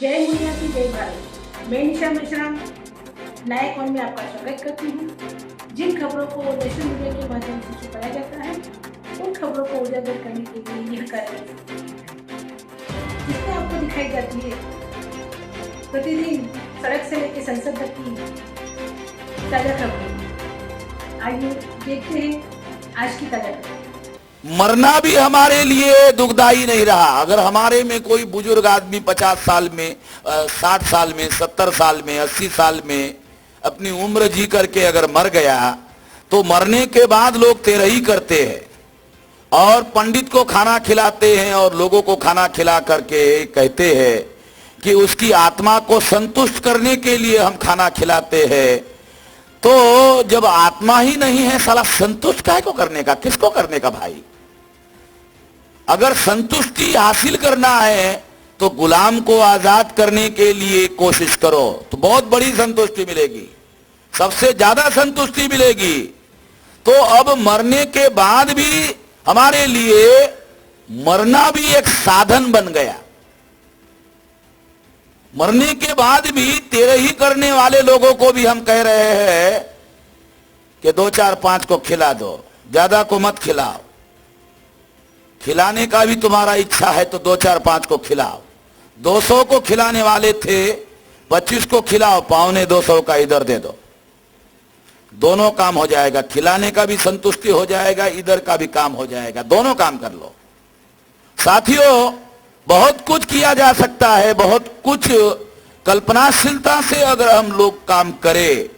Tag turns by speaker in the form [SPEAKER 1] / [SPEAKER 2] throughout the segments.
[SPEAKER 1] जय मुनिया की जय भारत। मैं निशा मिश्रा नया कौन में आपका स्वागत करती हूँ। जिन खबरों को नेशनल मीडिया के माध्यम से छुपाया जाता है उन खबरों को उजागर करने के लिए यह कार्यक्रम जिसमें आपको दिखाई जाती है प्रतिदिन सड़क से लेकर संसद तक की ताजा खबरें। आइए देखते हैं आज की ताजा खबर।
[SPEAKER 2] मरना भी हमारे लिए दुखदाई नहीं रहा। अगर हमारे में कोई बुजुर्ग आदमी 50 साल में 60 साल में 70 साल में 80 साल में अपनी उम्र जी करके अगर मर गया तो मरने के बाद लोग तेरही करते हैं और पंडित को खाना खिलाते हैं और लोगों को खाना खिला करके कहते हैं कि उसकी आत्मा को संतुष्ट करने के लिए हम खाना खिलाते हैं। तो जब आत्मा ही नहीं है साला संतुष्ट काहे को करने का, किसको करने का भाई? अगर संतुष्टि हासिल करना है तो गुलाम को आजाद करने के लिए कोशिश करो तो बहुत बड़ी संतुष्टि मिलेगी, सबसे ज्यादा संतुष्टि मिलेगी। तो अब मरने के बाद भी हमारे लिए मरना भी एक साधन बन गया। मरने के बाद भी तेरही करने वाले लोगों को भी हम कह रहे हैं कि 2 4 5 को खिला दो, ज्यादा को मत खिलाओ। खिलाने का भी तुम्हारा इच्छा है तो 2 4 5 को खिलाओ। 200 को खिलाने वाले थे 25 को खिलाओ, 250 का इधर दे दो। दोनों काम हो जाएगा, खिलाने का भी संतुष्टि हो जाएगा, इधर का भी काम हो जाएगा, दोनों काम कर लो। साथियों, बहुत कुछ किया जा सकता है, बहुत कुछ कल्पनाशीलता से अगर हम लोग काम करें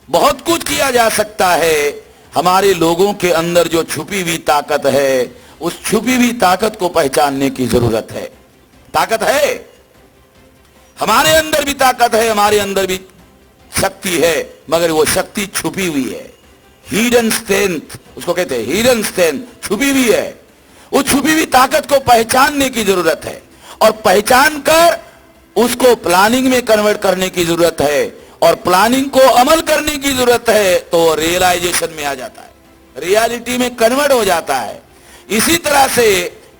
[SPEAKER 2] बहुत कुछ किया जा सकता है। हमारे लोगों के अंदर जो छुपी हुई ताकत है उस छुपी हुई ताकत को पहचानने की जरूरत है। ताकत है, हमारे अंदर भी ताकत है, हमारे अंदर भी शक्ति है, मगर वो शक्ति छुपी हुई है। हिडन स्ट्रेंथ उसको कहते हैं, हिडन स्ट्रेंथ छुपी हुई है। उस छुपी हुई ताकत को पहचानने की जरूरत है और पहचान कर उसको प्लानिंग में कन्वर्ट करने की जरूरत है और प्लानिंग को अमल करने की जरूरत है। तो रियलाइजेशन में आ जाता है, रियलिटी में कन्वर्ट हो जाता है। इसी तरह से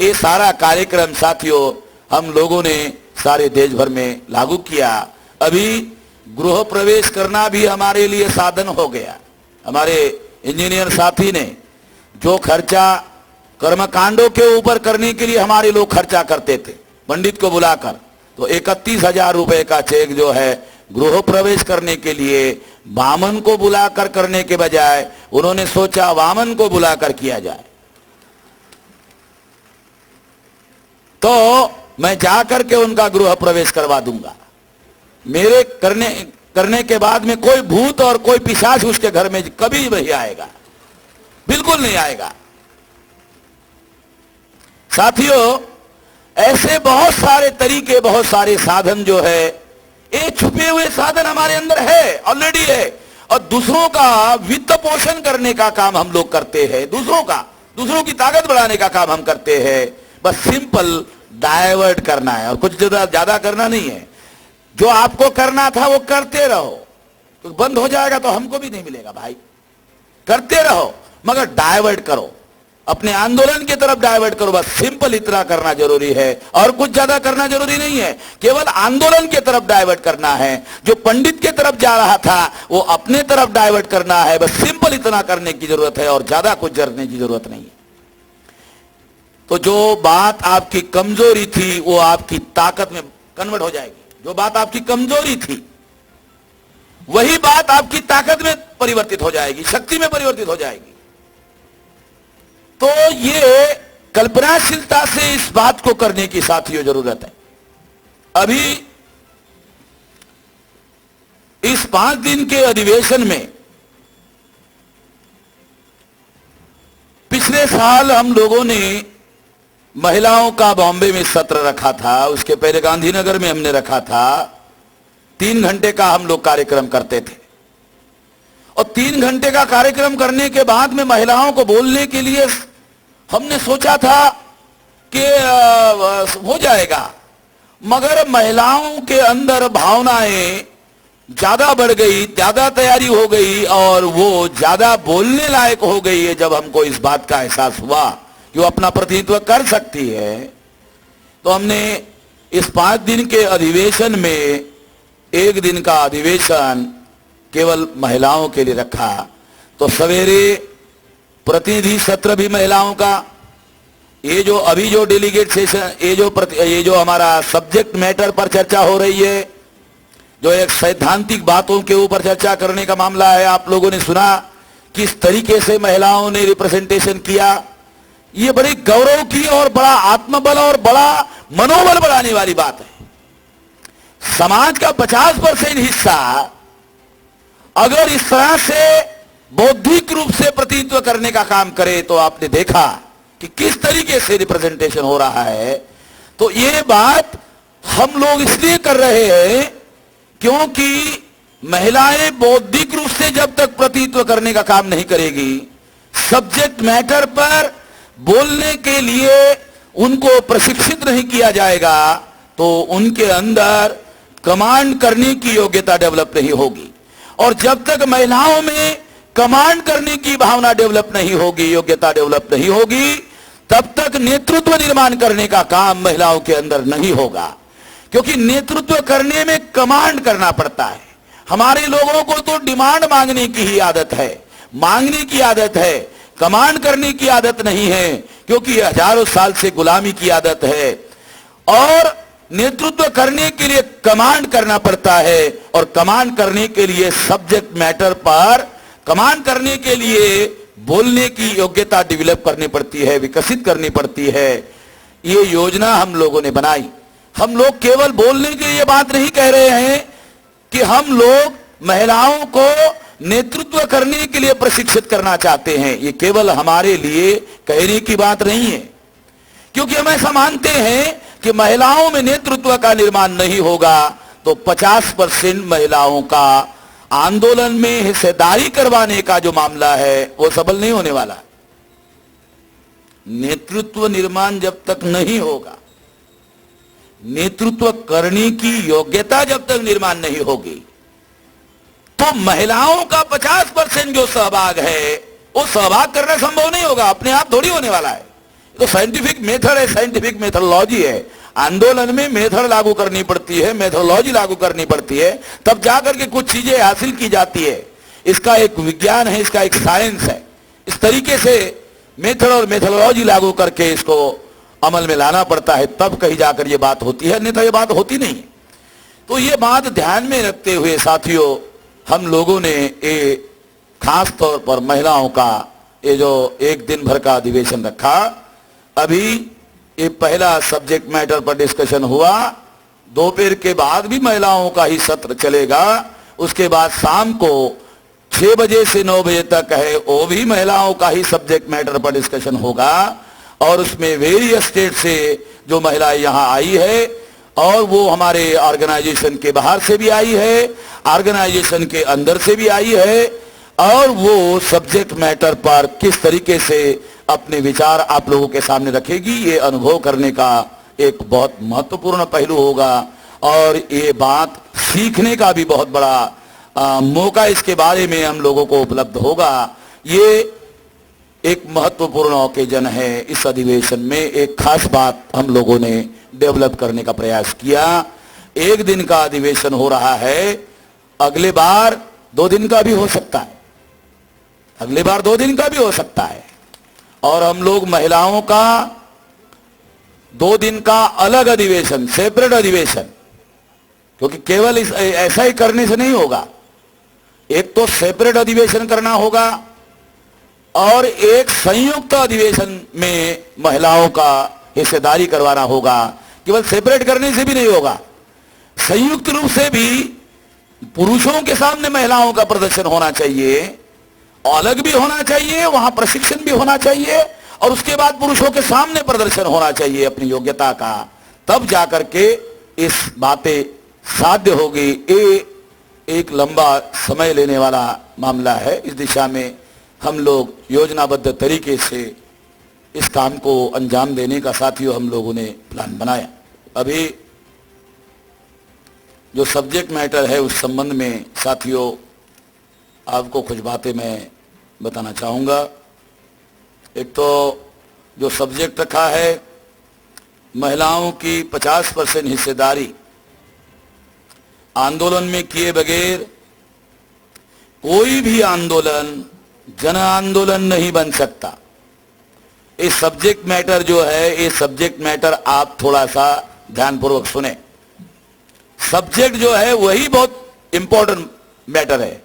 [SPEAKER 2] ये सारा कार्यक्रम साथियों हम लोगों ने सारे देश भर में लागू किया। अभी गृह प्रवेश करना भी हमारे लिए साधन हो गया। हमारे इंजीनियर साथी ने जो खर्चा कर्मकांडों के ऊपर करने के लिए हमारे लोग खर्चा करते थे पंडित को बुलाकर, तो 31,000 रुपए का चेक जो है गृह प्रवेश करने के लिए वामन को बुलाकर करने के बजाय उन्होंने सोचा वामन को बुलाकर किया जाए। तो मैं जाकर के उनका गृह प्रवेश करवा दूंगा। मेरे करने के बाद में कोई भूत और कोई पिशाच उसके घर में कभी नहीं आएगा, बिल्कुल नहीं आएगा। साथियों, ऐसे बहुत सारे तरीके, बहुत सारे साधन जो है, ये छुपे हुए साधन हमारे अंदर है, ऑलरेडी है। और दूसरों का वित्त पोषण करने का काम हम लोग करते हैं, दूसरों की ताकत बढ़ाने का काम हम करते हैं। बस सिंपल डाइवर्ट करना है और कुछ ज्यादा करना नहीं है। जो आपको करना था वो करते रहो, तो बंद हो जाएगा तो हमको भी नहीं मिलेगा भाई। करते रहो मगर डाइवर्ट करो, अपने आंदोलन की तरफ डाइवर्ट करो। बस सिंपल इतना करना जरूरी है और कुछ ज्यादा करना जरूरी नहीं है। केवल आंदोलन की तरफ डाइवर्ट करना है। जो पंडित की तरफ जा रहा था वो अपने तरफ डाइवर्ट करना है। बस सिंपल इतना करने की जरूरत है और ज्यादा कुछ करने की जरूरत नहीं है। तो जो बात आपकी कमजोरी थी वो आपकी ताकत में कन्वर्ट हो जाएगी। जो बात आपकी कमजोरी थी वही बात आपकी ताकत में परिवर्तित हो जाएगी, शक्ति में परिवर्तित हो जाएगी। तो ये कल्पनाशीलता से इस बात को करने की साथियों जरूरत है। अभी इस 5 दिन के अधिवेशन में पिछले साल हम लोगों ने महिलाओं का बॉम्बे में सत्र रखा था, उसके पहले गांधीनगर में हमने रखा था। 3 घंटे का हम लोग कार्यक्रम करते थे और 3 घंटे का कार्यक्रम करने के बाद में महिलाओं को बोलने के लिए हमने सोचा था कि हो जाएगा, मगर महिलाओं के अंदर भावनाएं ज्यादा बढ़ गई, ज्यादा तैयारी हो गई और वो ज्यादा बोलने लायक हो गई है। जब हमको इस बात का एहसास हुआ कि वो अपना प्रतिनिधित्व कर सकती है तो हमने इस 5 दिन के अधिवेशन में 1 दिन का अधिवेशन केवल महिलाओं के लिए रखा। तो सवेरे प्रतिनिधि सत्र भी महिलाओं का, ये जो अभी जो डेलीगेट सेशन, ये जो हमारा सब्जेक्ट मैटर पर चर्चा हो रही है, जो एक सैद्धांतिक बातों के ऊपर चर्चा करने का मामला है, आप लोगों ने सुना किस तरीके से महिलाओं ने रिप्रेजेंटेशन किया। ये बड़ी गौरव की और बड़ा आत्मबल और बड़ा मनोबल बढ़ाने वाली बात है। समाज का 50% हिस्सा अगर इस तरह से बौद्धिक रूप से प्रतिनिधित्व करने का काम करे, तो आपने देखा कि किस तरीके से रिप्रेजेंटेशन हो रहा है। तो ये बात हम लोग इसलिए कर रहे हैं क्योंकि महिलाएं बौद्धिक रूप से जब तक प्रतिनिधित्व करने का काम नहीं करेगी, सब्जेक्ट मैटर पर बोलने के लिए उनको प्रशिक्षित नहीं किया जाएगा, तो उनके अंदर कमांड करने की योग्यता डेवलप नहीं होगी। और जब तक महिलाओं में कमांड करने की भावना डेवलप नहीं होगी, योग्यता डेवलप नहीं होगी, तब तक नेतृत्व निर्माण करने का काम महिलाओं के अंदर नहीं होगा। क्योंकि नेतृत्व करने में कमांड करना पड़ता है। हमारे लोगों को तो डिमांड मांगने की ही आदत है, मांगने की आदत है, कमांड करने की आदत नहीं है, क्योंकि हजारों साल से गुलामी की आदत है। और नेतृत्व करने के लिए कमांड करना पड़ता है, और कमांड करने के लिए सब्जेक्ट मैटर पर कमांड करने के लिए बोलने की योग्यता डेवलप करनी पड़ती है, विकसित करनी पड़ती है। ये योजना हम लोगों ने बनाई। हम लोग केवल बोलने के लिए बात नहीं कह रहे हैं कि हम लोग महिलाओं को नेतृत्व करने के लिए प्रशिक्षित करना चाहते हैं। ये केवल हमारे लिए कहने की बात नहीं है, क्योंकि हम ऐसा मानते हैं कि महिलाओं में नेतृत्व का निर्माण नहीं होगा तो 50% महिलाओं का आंदोलन में हिस्सेदारी करवाने का जो मामला है वो सफल नहीं होने वाला। नेतृत्व निर्माण जब तक नहीं होगा, नेतृत्व करने की योग्यता जब तक निर्माण नहीं होगी, तो महिलाओं का 50% जो सहभाग है वो सहभाग करना संभव नहीं होगा। अपने आप थोड़ी होने वाला है। तो साइंटिफिक मेथड है, साइंटिफिक मेथोडोलॉजी है। आंदोलन में मेथड लागू करनी पड़ती है, मेथोडोलॉजी लागू करनी पड़ती है, तब जाकर के कुछ चीजें हासिल की जाती है। इसका एक विज्ञान है, इसका एक साइंस है। इस तरीके से मेथड और मेथोडोलॉजी लागू करके इसको अमल में लाना पड़ता है, तब कहीं जाकर ये बात होती है, अन्यथा ये बात होती नहीं। तो ये बात ध्यान में रखते हुए साथियों, हम लोगों ने ये खास तौर पर महिलाओं का ये जो 1 दिन भर का अधिवेशन रखा। अभी ये पहला सब्जेक्ट मैटर पर डिस्कशन हुआ, दोपहर के बाद भी महिलाओं का ही सत्र चलेगा। उसके बाद शाम को 6 बजे से 9 बजे तक है, वो भी महिलाओं का ही सब्जेक्ट मैटर पर डिस्कशन होगा। और उसमें वेरियस स्टेट से जो महिलाएं यहाँ आई है, और वो हमारे ऑर्गेनाइजेशन के बाहर से भी आई है, ऑर्गेनाइजेशन के अंदर से भी आई है, और वो सब्जेक्ट मैटर पर किस तरीके से अपने विचार आप लोगों के सामने रखेगी, ये अनुभव करने का एक बहुत महत्वपूर्ण पहलू होगा। और ये बात सीखने का भी बहुत बड़ा मौका इसके बारे में हम लोगों को उपलब्ध होगा। ये एक महत्वपूर्ण ओकेजन है। इस अधिवेशन में एक खास बात हम लोगों ने डेवलप करने का प्रयास किया। 1 दिन का अधिवेशन हो रहा है, अगले बार 2 दिन का भी हो सकता है, अगले बार 2 दिन का भी हो सकता है। और हम लोग महिलाओं का 2 दिन का अलग अधिवेशन, सेपरेट अधिवेशन, क्योंकि केवल ऐसा ही करने से नहीं होगा। एक तो सेपरेट अधिवेशन करना होगा, और एक संयुक्त अधिवेशन में महिलाओं का हिस्सेदारी करवाना होगा। केवल सेपरेट करने से भी नहीं होगा, संयुक्त रूप से भी पुरुषों के सामने महिलाओं का प्रदर्शन होना चाहिए, अलग भी होना चाहिए, वहां प्रशिक्षण भी होना चाहिए, और उसके बाद पुरुषों के सामने प्रदर्शन होना चाहिए अपनी योग्यता का। तब जाकर के इस बातें साध्य होगी। ये एक लंबा समय लेने वाला मामला है। इस दिशा में हम लोग योजनाबद्ध तरीके से इस काम को अंजाम देने का साथियों हम लोगों ने प्लान बनाया। अभी जो सब्जेक्ट मैटर है उस संबंध में साथियों आपको कुछ बातें मैं बताना चाहूँगा। एक तो जो सब्जेक्ट रखा है महिलाओं की 50% हिस्सेदारी आंदोलन में किए बगैर कोई भी आंदोलन जन आंदोलन नहीं बन सकता। ये सब्जेक्ट मैटर जो है, ये सब्जेक्ट मैटर आप थोड़ा सा ध्यानपूर्वक सुने। सब्जेक्ट जो है वही बहुत इंपॉर्टेंट मैटर है।